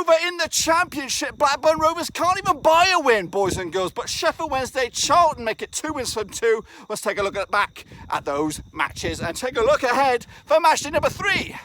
over in the Championship. Blackburn Rovers can't even buy a win, boys and girls. But Sheffield Wednesday, Charlton make it 2 wins from 2. Let's take a look back at those matches and take a look ahead for matchday number 3.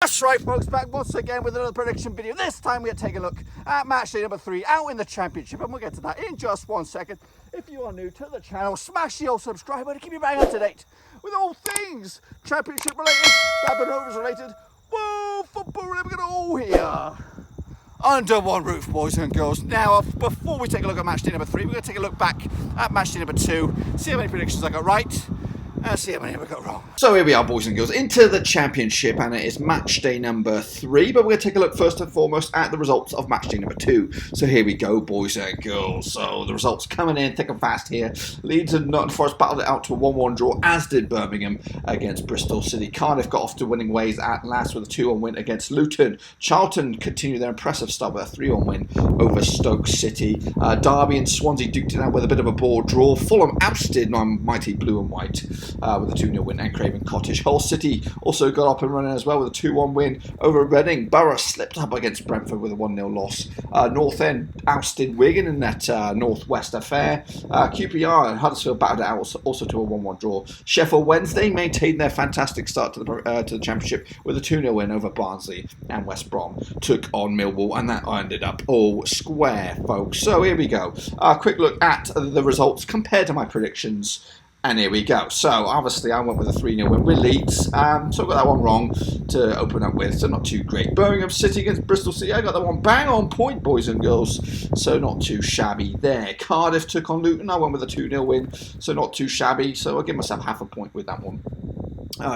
That's right, folks, back once again with another prediction video. This time we're taking a look at matchday number 3 out in the Championship, and we'll get to that in just 1 second. If you are new to the channel, smash the old subscribe button to keep you bang up to date with all things Championship related, Blackburn Rovers related, world football related, all here under one roof, boys and girls. Now, before we take a look at matchday number 3, we're going to take a look back at matchday number 2, see how many predictions I got right, see how many we got wrong. So here we are, boys and girls, into the Championship, and it is match day number 3, but we're going to take a look first and foremost at the results of match day number 2. So here we go, boys and girls. So the results coming in thick and fast here. Leeds and Nottingham Forest battled it out to a 1-1 draw, as did Birmingham against Bristol City. Cardiff got off to winning ways at last with a 2-1 win against Luton. Charlton continued their impressive start with a 3-1 win over Stoke City. Derby and Swansea duked it out with a bit of a bored draw. Fulham ousted mighty blue and white with a 2-0 win at Craven Cottage. Hull City also got up and running as well with a 2-1 win over Reading. Borough slipped up against Brentford with a 1-0 loss. North End ousted Wigan in that Northwest affair. QPR and Huddersfield battled it out also to a 1-1 draw. Sheffield Wednesday maintained their fantastic start to the Championship with a 2-0 win over Barnsley, and West Brom took on Millwall, and that ended up all square, folks. So here we go. A quick look at the results compared to my predictions. And here we go. So, obviously, I went with a 3-0 win with Leeds. So, I got that one wrong to open up with, so not too great. Birmingham City against Bristol City. I got that one bang on point, boys and girls. So, not too shabby there. Cardiff took on Luton. I went with a 2-0 win, so not too shabby. So, I'll give myself half a point with that one.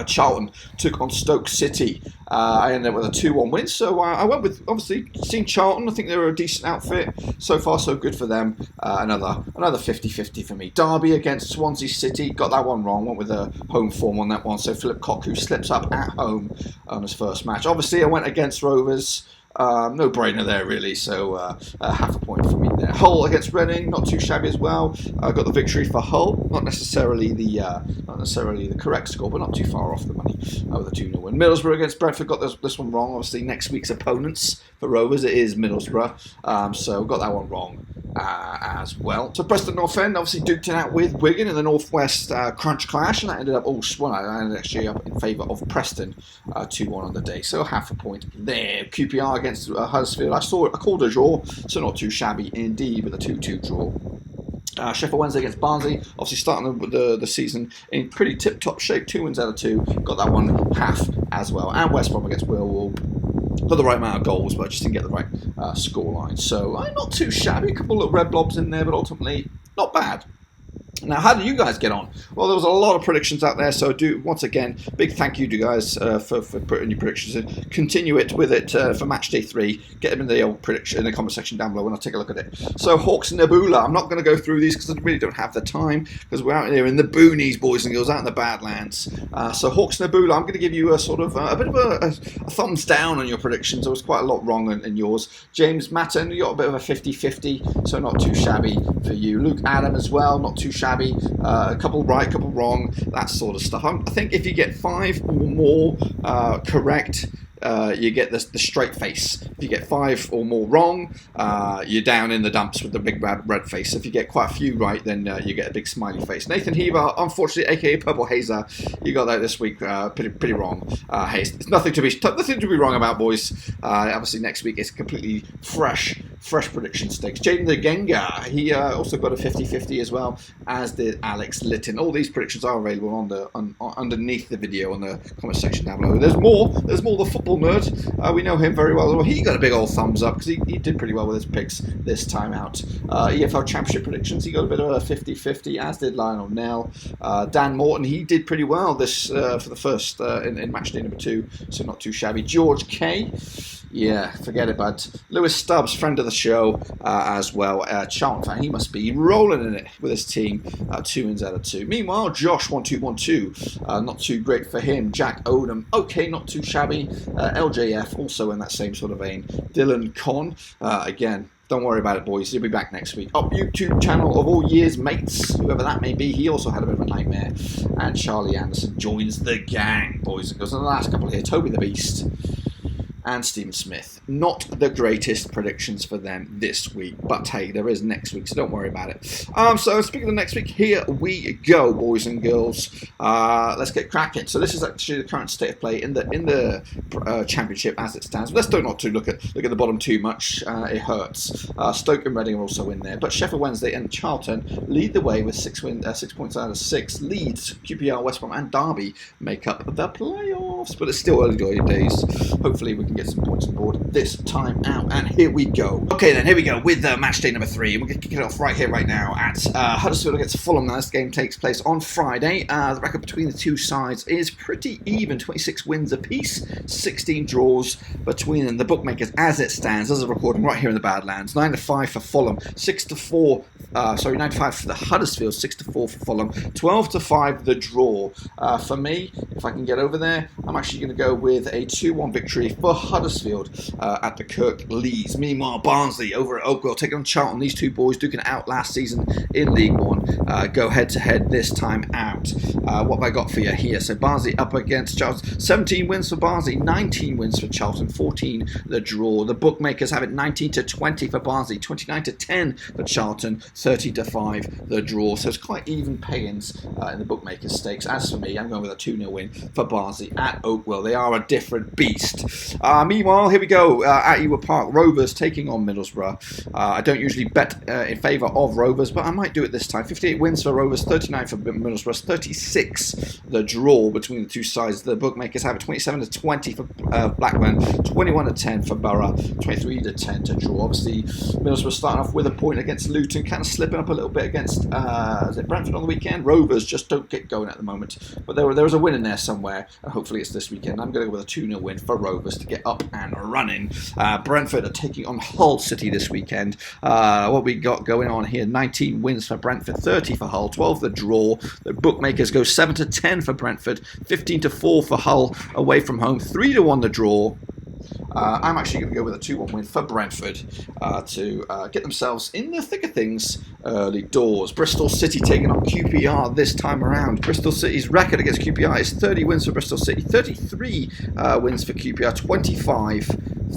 Charlton took on Stoke City. I ended up with a 2-1 win, so I went with, obviously, seeing Charlton. I think they were a decent outfit. So far, so good for them. Another 50-50 for me. Derby against Swansea City. Got that one wrong. Went with a home form on that one. So Philip Koku slips up at home on his first match. Obviously, I went against Rovers. No brainer there, really, so half a point for me there. Hull against Reading, not too shabby as well. Got the victory for Hull, not necessarily the correct score, but not too far off the money with a 2-0 win. Middlesbrough against Brentford, got this one wrong. Obviously, next week's opponents for Rovers, it is Middlesbrough, so got that one wrong as well. So Preston North End obviously duked it out with Wigan in the Northwest Crunch Clash, and that ended up I ended actually up in favour of Preston 2-1 on the day, so half a point there. QPR against Huddersfield, I called a draw, so not too shabby indeed with a 2-2 draw. Sheffield Wednesday against Barnsley, obviously starting the season in pretty tip-top shape, 2 wins out of 2, got that one half as well. And West Brom against Millwall, got the right amount of goals, but I just didn't get the right scoreline. So not too shabby, a couple of red blobs in there, but ultimately not bad. Now, how did you guys get on? Well, there was a lot of predictions out there, so once again, big thank you to you guys for putting your predictions in. Continue it with it for match day 3. Get them in the old prediction in the comment section down below, and I'll take a look at it. So, Hawks Nebula. I'm not going to go through these because I really don't have the time, because we're out here in the boonies, boys and girls, out in the Badlands. So, Hawks Nebula, I'm going to give you a sort of a bit of a thumbs down on your predictions. There was quite a lot wrong in yours. James Matten, you got a bit of a 50-50, so not too shabby for you. Luke Adam as well, not too shabby. A couple right, a couple wrong, that sort of stuff. I think if you get 5 or more correct, you get the straight face. If you get 5 or more wrong, you're down in the dumps with the big red face. If you get quite a few right, then you get a big smiley face. Nathan Heaver, unfortunately, aka Purple Hazer, you got that this week pretty wrong. Hey, it's nothing to be wrong about, boys. Obviously, next week it's completely fresh prediction stakes. Jaden the Genga, he also got a 50-50 as well, as did Alex Litton. All these predictions are available underneath the video on the comment section down below. There's more. The football nerd. We know him very well. He got a big old thumbs up because he did pretty well with his picks this time out. EFL Championship predictions, he got a bit of a 50-50, as did Lionel Nell. Dan Morton, he did pretty well this for the first in match day number 2, so not too shabby. George K, yeah, forget it, bud. Lewis Stubbs, friend of the show as well. Charlton fan, he must be rolling in it with his team. 2 wins out of 2. Meanwhile, Josh 1212, not too great for him. Jack Odom, okay, not too shabby. LJF, also in that same sort of vein. Dylan Con, again, Don't worry about it, boys. He'll be back next week. Up YouTube channel of all years mates, whoever that may be. He also had a bit of a nightmare. And Charlie Anderson joins the gang, boys and girls. And the last couple here, Toby the Beast and Stephen Smith. Not the greatest predictions for them this week, but hey, there is next week, so don't worry about it. So speaking of next week, here we go, boys and girls. Let's get cracking. So this is actually the current state of play in the Championship as it stands. But let's not to look at the bottom too much. It hurts. Stoke and Reading are also in there, but Sheffield Wednesday and Charlton lead the way with 6 points out of 6. Leeds, QPR, West Brom, and Derby make up the playoffs, but it's still early days. Hopefully we can get some points on board this time out, and here we go. Okay then, here we go with match day number 3, and we're going to kick it off right here, right now at Huddersfield against Fulham. Now this game takes place on Friday. The record between the two sides is pretty even, 26 wins apiece, 16 draws between them. The bookmakers, as it stands, as of recording right here in the Badlands, 9-5 for Fulham, 9-5 for the Huddersfield, 6-4 for Fulham, 12-5 the draw. For me, if I can get over there, I'm actually going to go with a 2-1 victory for Huddersfield at the Kirk Leeds. Meanwhile, Barnsley over at Oakwell taking on Charlton. These two boys duking it out last season in League One. Go head to head this time out. What have I got for you here? So Barnsley up against Charlton. 17 wins for Barnsley, 19 wins for Charlton, 14 the draw. The bookmakers have it 19-20 for Barnsley, 29-10 for Charlton, 30-5 the draw. So it's quite even payings in the bookmakers stakes. As for me, I'm going with a 2-0 win for Barnsley at Oakwell. They are a different beast. Meanwhile, here we go at Ewood Park. Rovers taking on Middlesbrough. I don't usually bet in favour of Rovers, but I might do it this time. 58 wins for Rovers, 39 for Middlesbrough, 36 the draw between the two sides. The bookmakers have it 27-20 for Blackburn, 21-10 for Borough, 23-10 to draw. Obviously, Middlesbrough starting off with a point against Luton, kind of slipping up a little bit against Brentford on the weekend. Rovers just don't get going at the moment, but there was a win in there somewhere, and hopefully it's this weekend. I'm going to go with a 2-0 win for Rovers to get up and running. Brentford are taking on Hull City this weekend. What we got going on here, 19 wins for Brentford, 30 for Hull, 12 the draw. The bookmakers go 7-10 for Brentford, 15-4 for Hull away from home, 3-1 the draw. I'm actually going to go with a 2-1 win for Brentford to get themselves in the thick of things early doors. Bristol City taking on QPR this time around. Bristol City's record against QPR is 30 wins for Bristol City, 33 wins for QPR, 25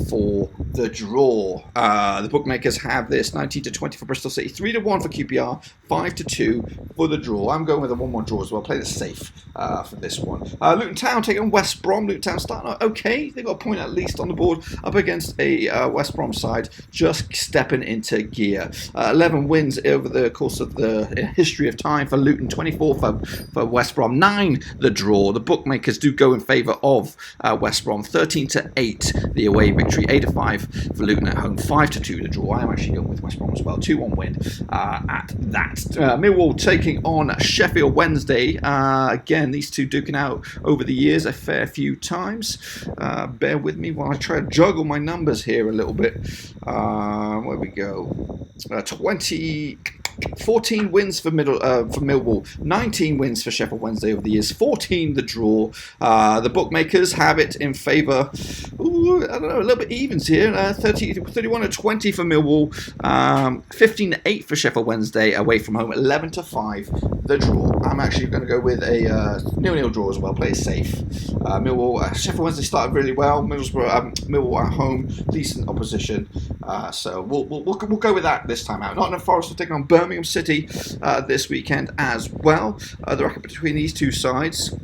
for the draw. The bookmakers have this 19-20 for Bristol City, 3-1 for QPR, 5-2 for the draw. I'm going with a 1-1 draw as well. Play this safe for this one. Luton Town taking on West Brom. Luton Town starting out okay. They've got a point at least on the board up against a West Brom side just stepping into gear. 11 wins over the course of the history of time for Luton, 24 for West Brom, 9 the draw. The bookmakers do go in favour of West Brom, 13-8 the away victory, 8-5 for Luton at home, 5-2 the draw. I am actually going with West Brom as well, 2-1 win at that. Millwall taking on Sheffield Wednesday. Again, these two duking out over the years a fair few times. Bear with me while I try to juggle my numbers here a little bit. Where we go? 14 wins for Millwall, 19 wins for Sheffield Wednesday over the years, 14 the draw. The bookmakers have it in favour, I don't know, a little bit evens here, 31-20 for Millwall, 15-8 for Sheffield Wednesday away from home, 11-5 the draw. I'm actually going to go with a 0-0 draw as well, play it safe. Sheffield Wednesday started really well, Millwall at home, decent opposition, so we'll go with that this time out. Nottingham Forest will take on Birmingham City this weekend as well. The record between these two sides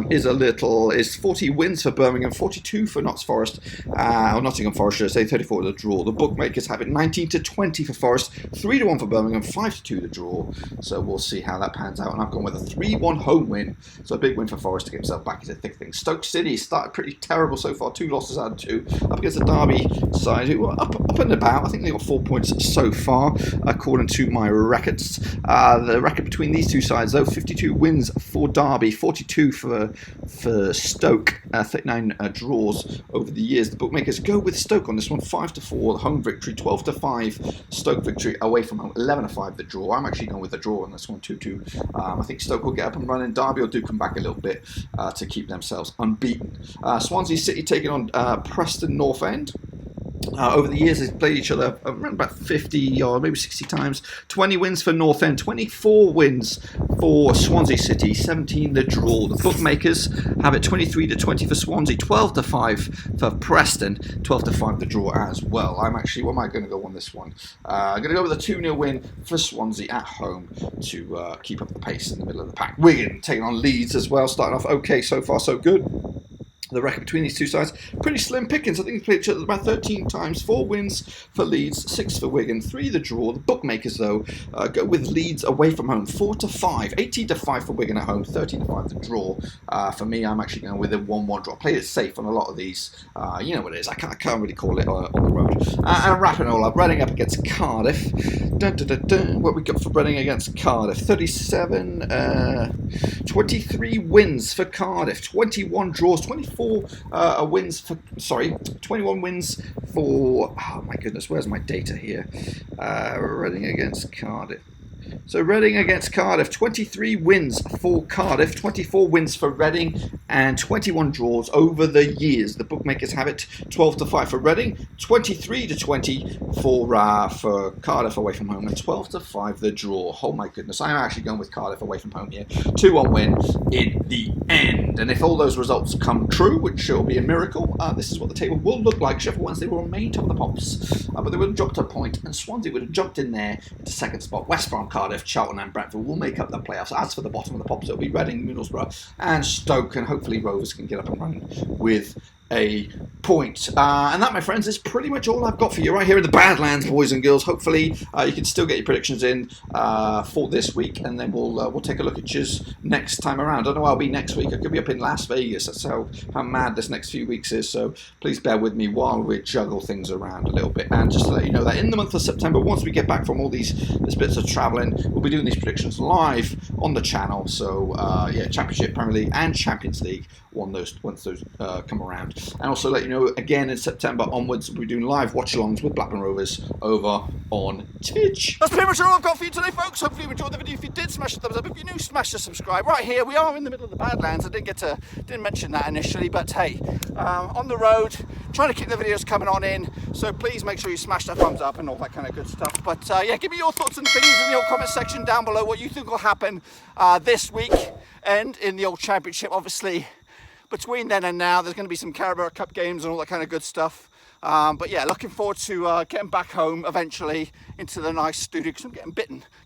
is 40 wins for Birmingham, 42 for Nottingham Forest, should I say, 34 the draw. The bookmakers have it 19-20 for Forest, 3-1 for Birmingham, 5-2 the draw. So we'll see how that pans out. And I've gone with a 3-1 home win, so a big win for Forest to get himself back into the thick of things. Stoke City started pretty terrible so far, 2 losses out of 2 up against the Derby side, who are up and about. I think they got 4 points so far, according to my records. The record between these two sides, though, 52 wins for Derby, 42 for Stoke, 39 draws over the years. The bookmakers go with Stoke on this one, 5-4 home victory, 12-5 Stoke victory away from home, 11-5 the draw. I'm actually going with the draw on this one, 2-2. I think Stoke will get up and running. Derby will do come back a little bit to keep themselves unbeaten. Swansea City taking on Preston North End. Over the years, they've played each other around about 50 or maybe 60 times. 20 wins for North End, 24 wins for Swansea City, 17 the draw. The bookmakers have it 23-20 for Swansea, 12-5 for Preston, 12-5 the draw as well. What am I going to go on this one? I'm going to go with a 2-0 win for Swansea at home to keep up the pace in the middle of the pack. Wigan taking on Leeds as well, starting off okay so far, so good. The record between these two sides, pretty slim pickings. I think they played each other about 13 times. 4 wins for Leeds, 6 for Wigan, 3 the draw. The bookmakers, though, go with Leeds away from home, 4-5, 18-5 for Wigan at home, 13-5 the draw. For me, I'm actually going with a 1-1 draw. Play it safe on a lot of these. You know what it is. I can't really call it on the road. And wrapping it all up, Reading up against Cardiff. What we got for Reading against Cardiff? 23 wins for Cardiff, 21 draws, 21 wins for, oh my goodness, where's my data here? Reading against Cardiff. So Reading against Cardiff, 23 wins for Cardiff, 24 wins for Reading, and 21 draws over the years. The bookmakers have it 12-5 for Reading, 23-20 for Cardiff away from home, and 12-5 the draw. Oh my goodness, I'm actually going with Cardiff away from home here. 2-1 win in the end. And if all those results come true, which will be a miracle, this is what the table will look like. Sheffield Wednesday will remain top of the pops, but they would have dropped a point, and Swansea would have jumped in there into second spot. West Brom, Cardiff, Charlton and Brentford will make up the playoffs. As for the bottom of the pops, it'll be Reading, Middlesbrough and Stoke, and hopefully Rovers can get up and running with a point. And that, my friends, is pretty much all I've got for you right here in the Badlands, boys and girls. Hopefully you can still get your predictions in for this week, and then we'll take a look at yours next time around. I don't know where I'll be next week. I could be up in Las Vegas. That's how mad this next few weeks is, so please bear with me while we juggle things around a little bit. And just to let you know that in the month of September, once we get back from all these bits of travelling, we'll be doing these predictions live on the channel. So yeah, Championship, Premier League and Champions League once those come around. And also let you know, again in September onwards, we'll be doing live watch-alongs with Blackburn Rovers over on Twitch. That's pretty much all I've got for you today, folks. Hopefully you enjoyed the video. If you did, smash the thumbs up. If you're new, smash the subscribe. Right here, we are in the middle of the Badlands. I didn't mention that initially, but hey, on the road, trying to keep the videos coming on in. So please make sure you smash that thumbs up and all that kind of good stuff. But yeah, give me your thoughts and opinions in the old comment section down below. What you think will happen this week and in the old Championship, obviously. Between then and now, there's going to be some Carabao Cup games and all that kind of good stuff. But yeah, looking forward to getting back home eventually into the nice studio, because I'm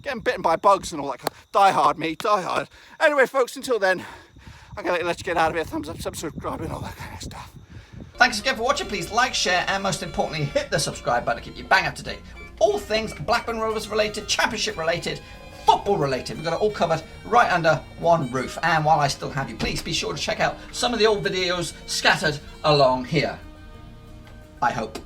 getting bitten by bugs and all that kind of, die hard. Anyway, folks, until then, I'm going to let you get out of here. Thumbs up, subscribe and all that kind of stuff. Thanks again for watching. Please like, share, and most importantly, hit the subscribe button to keep you bang up to date with all things Blackburn Rovers related, Championship related, football related. We've got it all covered right under one roof. And while I still have you, please be sure to check out some of the old videos scattered along here. I hope.